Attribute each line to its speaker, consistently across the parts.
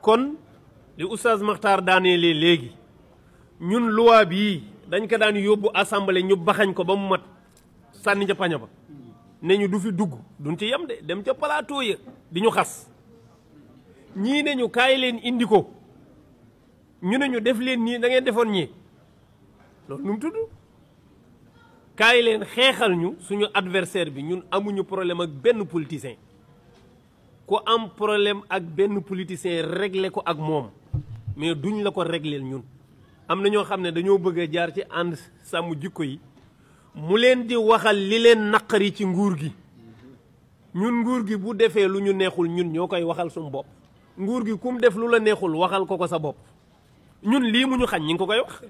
Speaker 1: kon li oustaz Makhtar daaneele léegi ñun loi bii dañ ko daan yóbbu assemblée ñu baxañ ko ba mu mat sànni ca paña ba ne ñu du fi dugg duñ ci yem de dem ca plateau ya di ñu xas ñii ne ñu kaay leen indi ko ñu ne ñu def leen nii da ngeen defoon ñii loolu nu mu tudd kaay leen xeexal ñu suñu adversaire bi ñun amuñu problème ak benn politicien ku am problème ak benn politicien régler ko ak moom mais duñ la ko régler ñun am na ñoo xam ne dañoo bëgg a jaar ci ànd sàmm jikko yi mu leen di waxal li leen naqari ci nguur gi ñun nguur gi bu defee lu ñu neexul ñun ñoo koy waxal suñu bopp nguur gi kum def lu la neexul waxal ko sa bopp ñun lii mu ñu xañ ñi ngi ko koy wax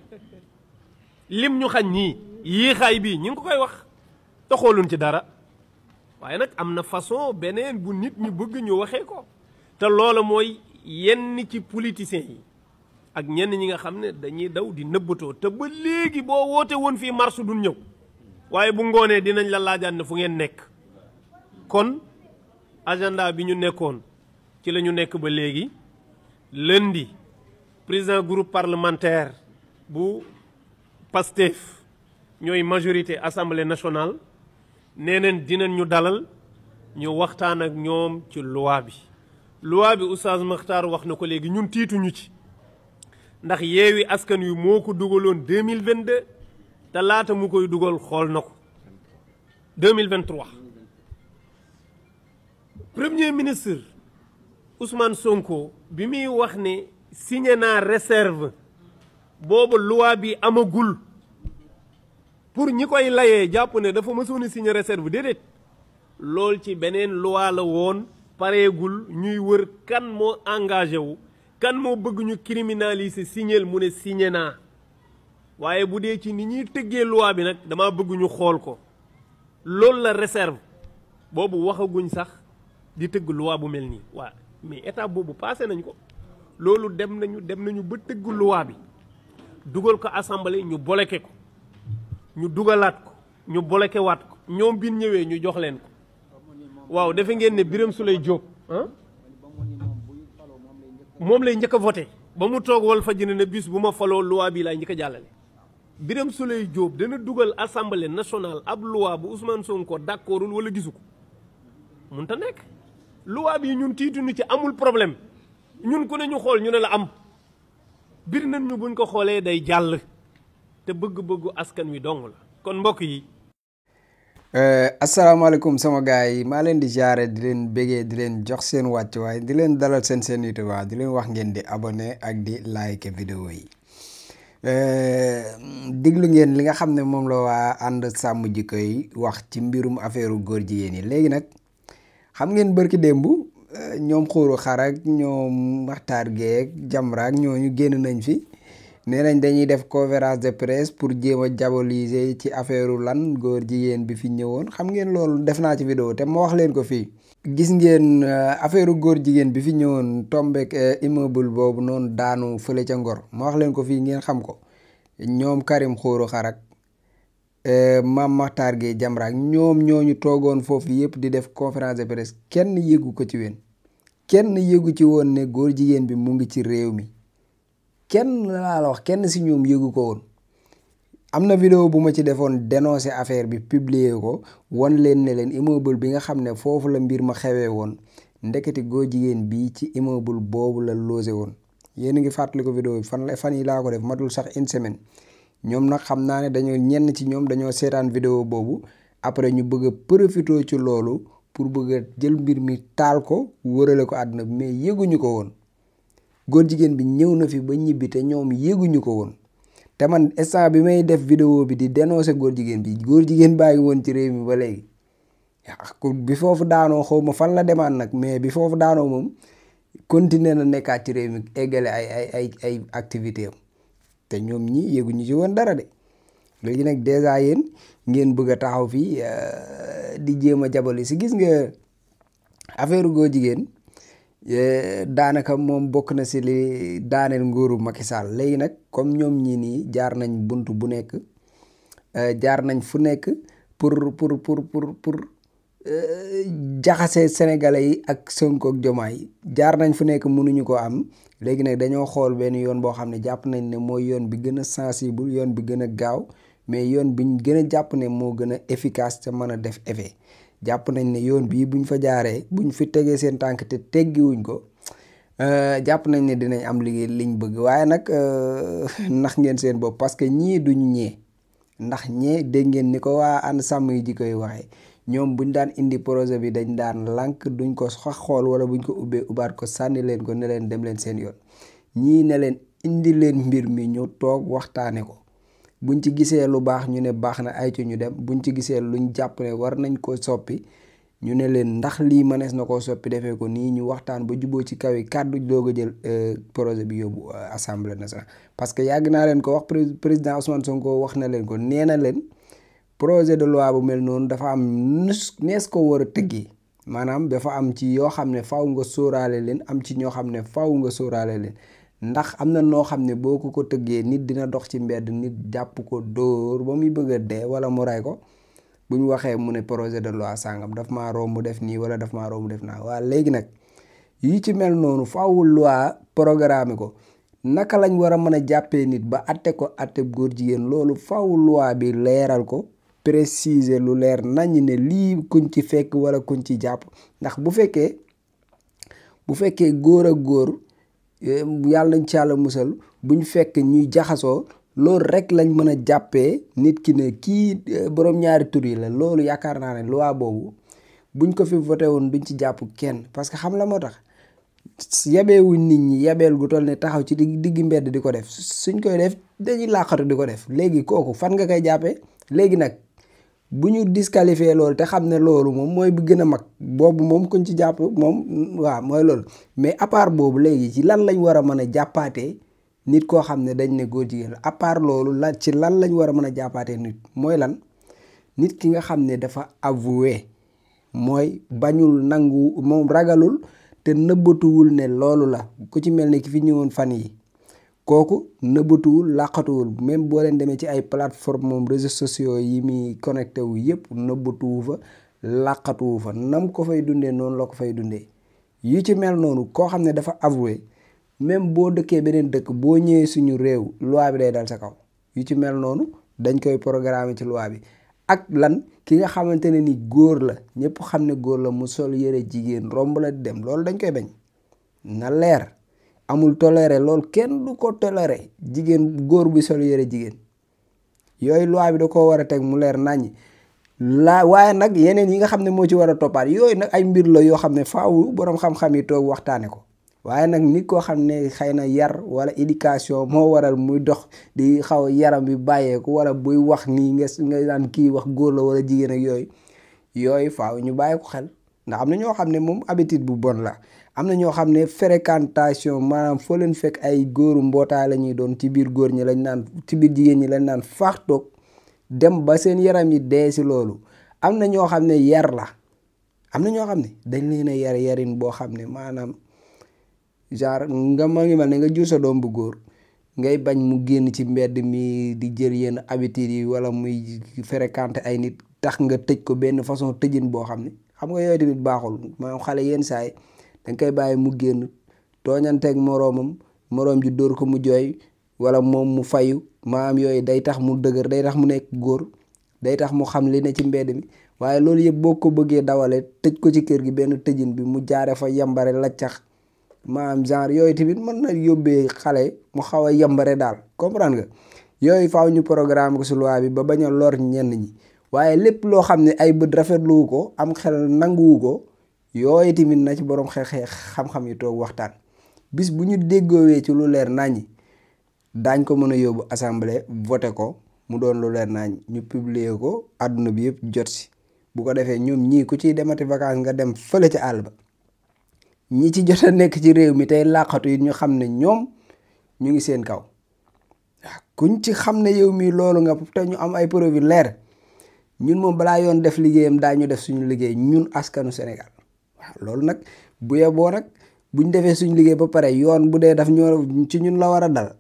Speaker 1: lim ñu xañ ñii yéexaay bii ñi ngi ko koy wax te xooluñ ci dara waaye nag am na façon beneen bu nit ñi bëgg ñu waxee ko te loola mooy yenn ci politiciens yi ak ñenn ñi nga xam ne dañuy daw di nëbbatoo te ba léegi boo woote woon fii marche duñ ñëw waaye bu ngoonee dinañ la laajaan ne fu ngeen nekk kon agenda bi ñu nekkoon ci la ñu nekk ba léegi lundi président groupe parlementaire bu Pastef ñooy majorité assemblée nationale nee neen dinañ ñu dalal ñu waxtaan ak ñoom ci loi bi oustaz Makhtar wax na ko léegi ñun tiituñu ci ndax yeewi askan wi moo ko dugaloon 2022 te laata mu koy dugal xool na ko 2023 premier ministre Ousmane Sonko bi muy wax ne signé naa réserve boobu loi bi amagul pour ñi koy layee jàpp ne dafa mësoon a signé réserve déedéet lool ci beneen loi la woon pareegul ñuy wër kan moo engagé wu kan moo bëgg ñu criminaliser signeel mu ne signé naa waaye bu dee ci ni ñuy tëggee loi bi nag dama bëgg ñu xool ko loolu la réserve boobu waxaguñ sax di tëgg loi bu mel nii waa mais étape boobu passé nañ ko loolu dem nañu ba tëgg loi bi dugal ko assemblée ñu bloqué ko ñu dugalaat ko ñu bloqué waat ko ñoom bi ñëwee ñu jox leen ko waaw defe ngeen ne Birame Souleye Diop moom lay njëkk a voté ba mu toog Walfadjri ne bis bu ma faloo loi bi laay njëkk a jàllale Birame Souleye Diop dana dugal assemblée nationale ab loi bu Ousmane Sonko d'accordul wala gisu ko mun ta nekk loi bi ñun tiituñu ci amul problème ñun ku ne ñu xool ñu ne la am bir nañ ñu buñ ko xoolee day jàll te bëgg-bëggu askan wi dong la kon mbokk yi
Speaker 2: asalaamaaleykum sama gars yi maa leen di jaare di leen bégee di leen jox seen wàccuwaay di leen dalal seen YouTube di leen wax ngeen di abonné ak di like vidéo yi diglu ngeen li nga xam ne moom la waa ànd sàmm jikko yi wax ci mbirum affaire góor jigéen yi léegi nag xam ngeen bërki démb ñoom xuuru xarak ñoom Makhtar Gueye Jamra ak ñooñu génn nañ fi nee nañ dañuy def conférence de presse pour jéem a diaboliser ci affaire lan góor jigéen bi fi ñëwoon xam ngeen loolu def naa ci vidéo te ma wax leen ko fii gis ngeen affaire góor jigéen bi fi ñëwoon tombek immeuble boobu noonu daanu fële ca Ngor ma wax leen ko fii ngeen xam ko ñoom Karim xuuru xarak Mame Makhtar Gueye Jamra ak ñoom ñooñu toogoon foofu yëpp di def conférence de presse kenn yëgu ko ci ween kenn yëgu ci woon ne góor jigéen bi mu ngi ci réew mi kenn laa la wax kenn si ñoom yëgu ko woon am na vidéo bu ma ci defoon dénoncer affaire bi publier ko won leen ne leen immeuble bi nga xam ne foofu la mbir ma xewee woon ndeketi góor jigéen bi ci immeuble boobu la logé woon yéen a ngi fàttali ko vidéo bi fan yi laa ko def matul sax une semaine ñoom nag xam naa ne dañoo ñenn ci ñoom dañoo seetaan vidéo boobu après ñu bëgg a profité ci loolu pour bëgg a jël mbir mi taal ko wërale ko àdduna bi mais yëguñu ko woon góor jigéen bi ñëw na fi ba ñibbi te ñoom yëguñu ko woon te man instant bi may def vidéo bi di dénoncer góor jigéen bi góor jigéen baa ngi woon ci réew mi ba léegi bi foofu daanoo xaw ma fan la demaan nag mais bi foofu daanoo moom continuer na nekkaat ci réew mi eggale ay activité am te ñoom ñi yëguñu ci woon dara de léegi nag dèjà yéen ngeen bëgg a taxaw fii di jéem a jabali si gis nga affaire góor jigéen daanaka moom bokk na si li daaneel nguuru Macky Sall léegi nag comme ñoom ñii nii jaar nañ bunt bu nekk jaar nañ fu nekk pour jaxase sénégalais yi ak Sonko ak Diomaye jaar nañ fu nekk mënuñu ko am léegi nag dañoo xool benn yoon boo xam ne jàpp nañ ne mooy yoon bi gën a sensible yoon bi gën a gaaw mais yoon biñ gën a jàpp ne moo gën a efficace te mën a def effet jàpp nañ ne yoon bii buñ fa jaaree buñ fi tegee seen tànk te teggiwuñ ko jàpp nañ ne dinañ am liggéey liñ bëgg waaye nag ndax ngeen seen bopp parce que ñii duñu ñee ndax ñee dégg ngeen ni ko waa ànd sàmm yi ji koy waxee ñoom buñ daan indi projet bi dañ daan lànk duñ ko sax xool wala buñ ko ubbee ubaat ko sànni leen ko ne leen dem leen seen yoon ñii ne leen indi leen mbir mi ñu toog waxtaane ko buñ ci gisee lu baax ñu ne baax na ay ci ñu dem buñ ci gisee luñ jàpp ne war nañ ko soppi ñu ne leen ndax lii mënees na koo soppi defee ko nii ñu waxtaan ba juboo ci kaw yi kàddu doog a jël projet bi yóbbu assemblée nationale. parce que yàgg naa leen ko wax président Ousmane Sonko wax na leen ko nee na leen projet de loi bu mel noonu dafa am nees ko war a tëggee maanaam dafa am ci yoo xam ne faw nga sóoraale leen am ci ñoo xam ne faw nga sóoraale leen ndax am na noo xam ne boo ko tëggee nit dina dox ci mbedd nit jàpp ko dóor ba muy bëgg a dee wala mu ray ko bu ñu waxee mu ne projet de loi sàngam daf maa romb mu def nii wala daf maa romb mu def naa waa léegi nag yi ci mel noonu faaw loi programme ko naka lañ war a mën a jàppee nit ba atte ko atte góor jigéen loolu faaw loi bi leeral ko préciser lu leer nañ ne lii kuñ ci fekk wala kuñ ci jàpp ndax bu fekkee góor ak góor yàlla nañ ci yàlla musal buñ fekk ñuy jaxasoo loolu rek lañ mën a jàppee nit ki ne kii borom ñaari tur yi la loolu yaakaar naa ne loi boobu buñ ko fi voté woon duñ ci jàpp kenn parce que xam la moo tax yabeewuñ nit ñi yabeel gu toll ne taxaw ci digg mbedd di ko def suñ koy def dañuy làqatu di ko def léegi kooku fan nga koy jàppee léegi nag bu ñu disqualifié loolu te xam ne loolu moom mooy bu gën a mag boobu moom kuñ ci jàpp moom waaw mooy loolu mais à part boobu léegi ci lan lañ war a mën a jàppaatee nit koo xam ne dañ ne góor jigéen la à part loolu la ci lan lañ war a mën a jàppaatee nit mooy lan nit ki nga xam ne dafa avoué mooy bañul nangu moom ragalul te nëbbatuwul ne loolu la ku ci mel ne ki fi ñëwoon fan yi kooku nëbbatuwul làqatuwul même boo leen demee ci ay plateforme moom réseaux sociaux yi muy connecté wu yëpp nëbbatuwu fa làqatuwu fa nam ko fay dundee noonu la ko fay dundee yu ci mel noonu koo xam ne dafa avoué même boo dëkkee beneen dëkk boo ñëwee suñu réew loi bi day dal sa kaw yu ci mel noonu dañ koy programmer ci loi bi ak lan ki nga xamante ne ni góor la ñëpp xam ne góor la mu sol yëre jigéen romb la di dem loolu dañ koy bañ na leer amul toléré loolu kenn du ko toléré jigéen góor bi sol yëre jigéen yooyu loi bi da koo war a teg mu leer naññ waaye nag yeneen yi nga xam ne moo ci war a toppaat yooyu nag ay mbir la yoo xam ne faaw boroom xam-xam yi toog waxtaane ko waaye nag nit koo xam ne xëy na yar wala éducation moo waral muy dox di xaw yaram bi bàyyeeku wala buy wax nii nga daan kii wax góor la wala jigéen ak yooyu faaw ñu bàyyi ko xel ndax am na ñoo xam ne moom habitude bu bon la am na ñoo xam ne fréquentation maanaam foo leen fekk ay góoru mbootaay la ñuy doon ci biir góor ñi lañ naan ci biir jigéen ñi lañ naan faax toog dem ba seen yaram yi dee si loolu am na ñoo xam ne yar la am na ñoo xam ne dañ leen a yarin boo xam ne maanaam genre nga ma ngi mel ne nga jur sa doom bu góor ngay bañ mu génn ci mbedd mi di jël yenn habitudes yi wala muy fréquenter ay nit tax nga tëj ko benn façon tëjin boo xam ne xam nga yooyu tamit baaxul maanaam xale yenn saay da nga koy bàyyi mu génn tooñanteeg moroom ji dóor ko mu jooy wala moom mu fayu maanaam yooyu day tax mu dëgër day tax mu nekk góor day tax mu xam li ne ci mbedd mi waaye loolu yëpp boo ko bëggee dawale tëj ko ci kër gi benn tëjin bi mu jaare fa yambare laccax maanaam genre yooyu tamit mën na yóbbee xale mu xaw a yambare daal comprendre nga yooyu faaw ñu programme ko si loi bi ba bañ a lor ñenn ñi waaye lépp loo xam ne ay bët rafetluwu ko am xel nanguwu ko yooyu tamit na ci borom xam-xam yi toog waxtaan bis bu ñu déggoowee ci lu leer naññi daañ ko mën a yóbbu assemblée voté ko mu doon lu leer naññi ñu publier ko àdduna bi yëpp jot si bu ko defee ñoom ñii ku ciy demati vacances nga dem fële ca àll ba ñi ci jot a nekk ci réew mi tey làqatu yi ñu xam ne ñoom ñu ngi seen kaw waaw kuñ ci xam ne yow mii loolu nga te ñu am ay preuve leer ñun moom balaa yoon def liggéeyam daañu def suñu liggéey ñun askanu Sénégal waaw loolu nag bu yeboo nag buñ defee suñu liggéey ba pare yoon bu dee daf ñoo ci ñun la war a dal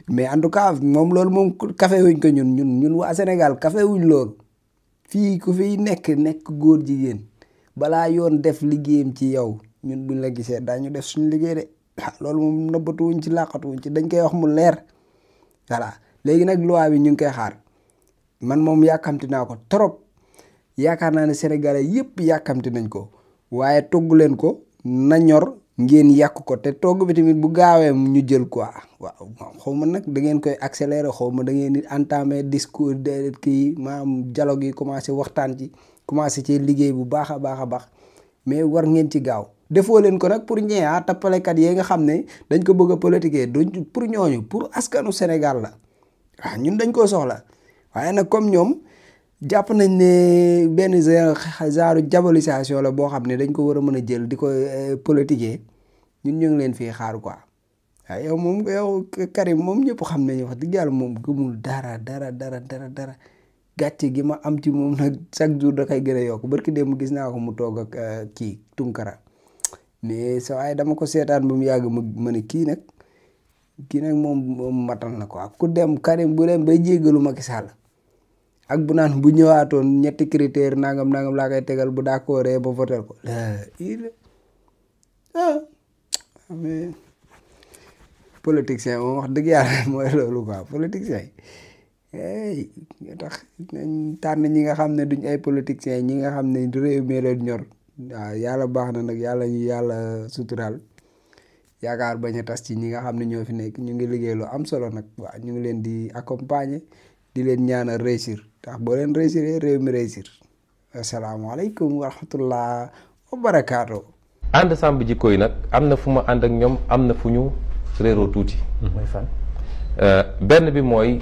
Speaker 2: mais en tout cas moom loolu moom kafe wuñ ko ñun waa Sénégal kafe wuñ loolu fii ku fiy nekk góor jigéen balaa yoon def liggéeyam ci yow ñun buñ la gisee daañu def suñu liggéey de loolu moom nëbbatuwuñ ci làqatuwuñ ci dañ koy wax mu leer voilà léegi nag loi bi ñu ngi koy xaar man moom yàkkamti naa ko trop yaakaar naa ne sénégalais yëpp yàkkamti nañ ko waaye togg leen ko na ñor ngeen yàq ko te togg bi tamit bu gaawee ñu jël quoi waaw xaw ma nag da ngeen koy accélérer xaw ma da ngeen di entamer discours de kii maanaam dialogue yi commencé waxtaan ci commencé ci liggéey bu baax a baax mais war ngeen ci gaaw defoo leen ko nag pour ñee tappalekat yee nga xam ne dañ ko bëgg a politiquer duñ pour ñooñu pour askanu Sénégal la waaw ñun dañ koo soxla waaye nag comme ñoom jàpp nañ ne benn genre diabolisation la boo xam ne dañ ko war a mën a jël di ko politiquer ñun ñu ngi leen fii xaar quoi waaye yow Karim moom ñëpp xam nañu wax dëgg yàlla moom gëmul dara gàcce gi ma am ci moom nag chaque jour da koy gën a yokk barki démb gis naa ko mu toog ak kii Tunkara mais sa waaye dama ko seetaan ba mu yàgg ma ne kii nag moom matal na ko ku dem Karim bu dem bay jéggalu Macky Sall ak bu naan bu ñëwaatoon ñetti critère nangam laa koy tegal bu d'accord ba voter ko mais politicien moom wax dëgg yàlla mooy loolu quoi politicien yi tax nañ tànn ñi nga xam ne duñ ay politiciens ñi nga xam ne réew mi leen ñor waaw yàlla baax na nag yàlla suturaal yaakaar bañ a tas ci ñi nga xam ne ñoo fi nekk ñu ngi liggéey lu am solo nag waaw ñu ngi leen di accompagner di leen ñaanal réussir tax boo leen réussir réew mi réussir asalaamaaleykum wa rahmatullah wa barakaatu.
Speaker 3: ànd sàmm jikko yi nag am na fu ma ànd ak ñoom am na fu ñu réeroo tuuti. mooy fan. benn bi mooy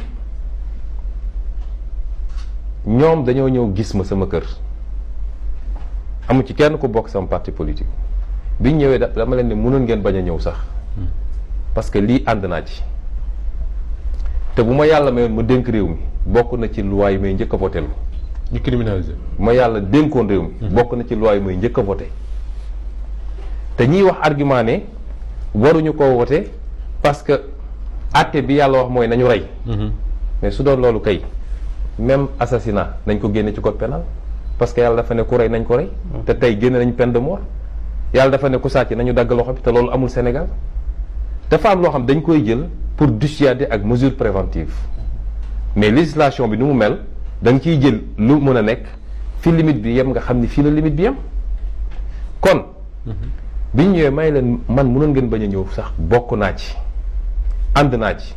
Speaker 3: ñoom dañoo ñëw gis ma sama kër amu ci kenn ku bokk sama parti politique biñ ñëwee dama leen ne mënoon ngeen bañ a ñëw sax parce que lii ànd naa ci te bu ma yàlla mayoon ma dénk réew mi bokk na ci loi yi may njëkk a voté lu
Speaker 4: ñu criminalisé
Speaker 3: ma yàlla dénkoon réew mi bokk na ci loi yi may njëkk a voté te ñiy wax argument ne waruñu koo voté parce que àtte bi yàlla wax mooy nañu rey mais su doon loolu kay même assassinat nañ ko génne ci code pénal parce que yàlla dafa ne ku rey nañ ko rey te tey génne nañ peine de mort yàlla dafa ne ku sàcc nañu dagg loxo bi te loolu amul Sénégal dafa am loo xam dañ koy jël pour dissuader ak mesure préventive mais législation bi nu mu mel da nga ciy jël lu mën a nekk fi limite bi yem nga xam ni fii la limite bi yem kon biñ ñëwee may leen man mënoon ngeen bañ a ñëw sax bokk naa ci ànd naa ci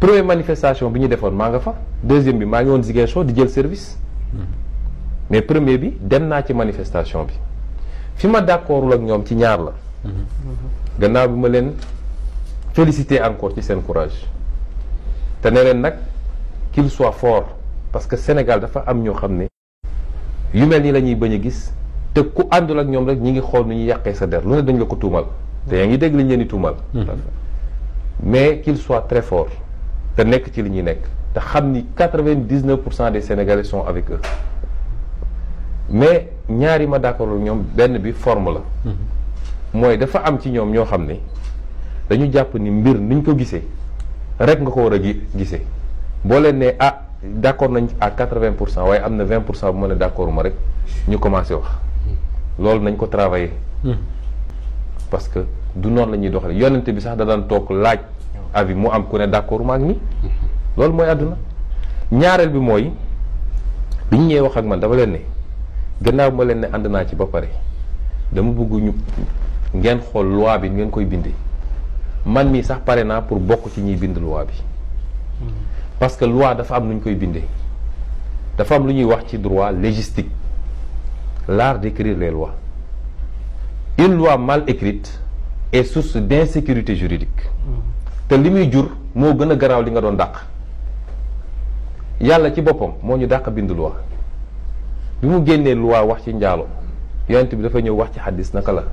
Speaker 3: première manifestation bi ñu defoon maa nga fa deuxième bi maa ngi woon Ziguinchor di jël service mais premier bi dem naa ci manifestation bi fi ma d'accordul ak ñoom ci ñaar la gannaaw bi ma leen féliciter encore ci seen courage te ne leen nag qu'il soit fort parce que Sénégal dafa am ñoo xam ne yu mel nii la ñuy bañ a gis te ku àndul ak ñoom rek ñi ngi xool nu ñuy yàqee sa der lu ne dañ la ko tuumal te yaa ngi dégg li ñu leen di tuumal mais qu'il soit très fort te nekk ci li ñuy nekk te xam ni 99% des Sénégalais sont avec eux mais ñaari ma d'accord ñoom benn bi forme la mooy dafa am ci ñoom ñoo xam ne dañu jàpp ni mbir niñ ko gisee rek nga ko war a gisee boo leen ne d'accord nañ à 80% waaye am na 20% bu ma ne d'accord ma rek ñu commencé wax loolu nañ ko travailler parce que du noonu la ñuy doxale yonente bi sax da daan toog laaj avis mu am ku ne d'accord ma ak ni loolu mooy àdduna ñaareel bi mooy bi ñu ñëwee wax ak man dama leen ne gannaaw ma leen ne ànd naa ci ba pare dama bëgg ñu ngeen xool loi bi ngeen koy bindee man mii sax pare naa pour bokk ci ñuy bind loi bi parce que loi dafa am lu ñu koy bindee dafa am lu ñuy wax ci droit légistique l'art d'écrire les lois une loi mal écrite est source d'insécurité juridique te li muy jur moo gën a garaaw li nga doon dàq yàlla ci boppam moo ñu dàq bind loi bi mu génnee loi wax ci njaalo yonent bi dafa ñëw wax ci xaddis naka la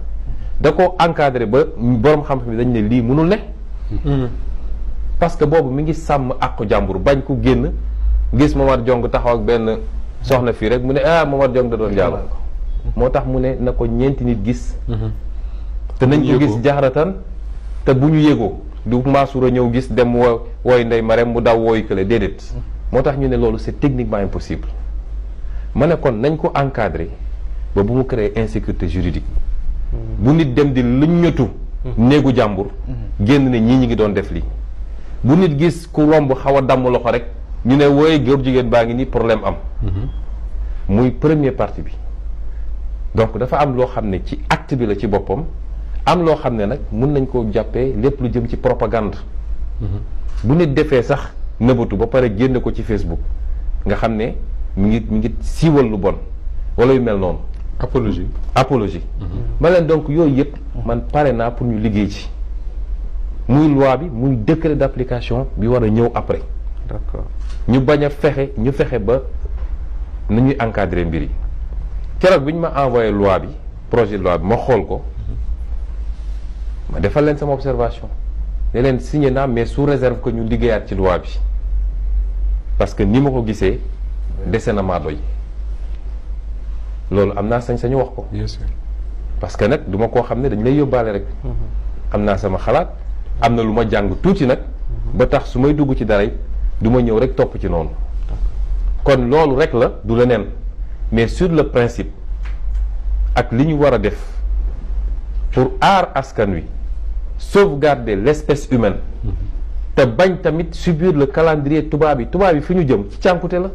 Speaker 3: da ko encadré ba borom xam-xam yi dañ ne lii mënul ne parce que boobu mi ngi sàmm àqu jàmbur bañ ku génn gis Momar Jong taxaw ak benn soxna fii rek mu ne Momar Jong da doon njaalo moo tax mu ne na ko ñeenti nit gis te nañ ko gis jaxaratan te bu ñu yégoo du Mansour a ñëw gis dem wooy Ndey Marème mu daw wooyu kële déedéet moo tax ñu ne loolu c'est techniquement impossible ma ne kon nañ ko encadrer ba bu mu créer insécurité juridique bu nit dem di luññatu néegu jàmbur génn ne ñii ñi ngi doon def lii bu nit gis ku romb xaw a damm loxo rek ñu ne wooye góor jigéen baa ngi nii problème am muy première partie bi donc dafa am loo xam ne ci acte bi la ci boppam am loo xam ne nag mun nañ koo jàppee lépp lu jëm ci propagande bu nit defee sax nëbatu ba pare génne ko ci Facebook nga xam ne mi ngi siiwal lu bon wala yu mel noonu apologie ma leen donc yooyu yëpp man pare naa pour ñu liggéey ci muy loi bi muy décret d'application bi war a ñëw après
Speaker 4: d'accord
Speaker 3: ñu bañ a fexe ba nu ñuy encadrer mbir yi keroog bi ñu ma envoyé loi bi projet de loi bi ma xool ko ma defal leen sama observation ne leen signé naa mais sous réserve que ñu liggéeyaat ci loi bi parce que ni ma ko gisee dese na maa doy loolu am naa sañ-sañu wax ko.
Speaker 4: bien sûr
Speaker 3: parce que nag du ma koo xam ne dañu lay yóbbaale rek. am naa sama xalaat am na lu ma jàng tuuti nag. ba tax su may dugg ci dara du ma ñëw rek topp ci noonu. kon loolu rek la du leneen mais sur le principe ak li ñu war a def pour aar askan wi sauvegarder l'espèce humaine. te bañ tamit subir le calendrier tubaab yi fi ñu jëm ci cànkute la.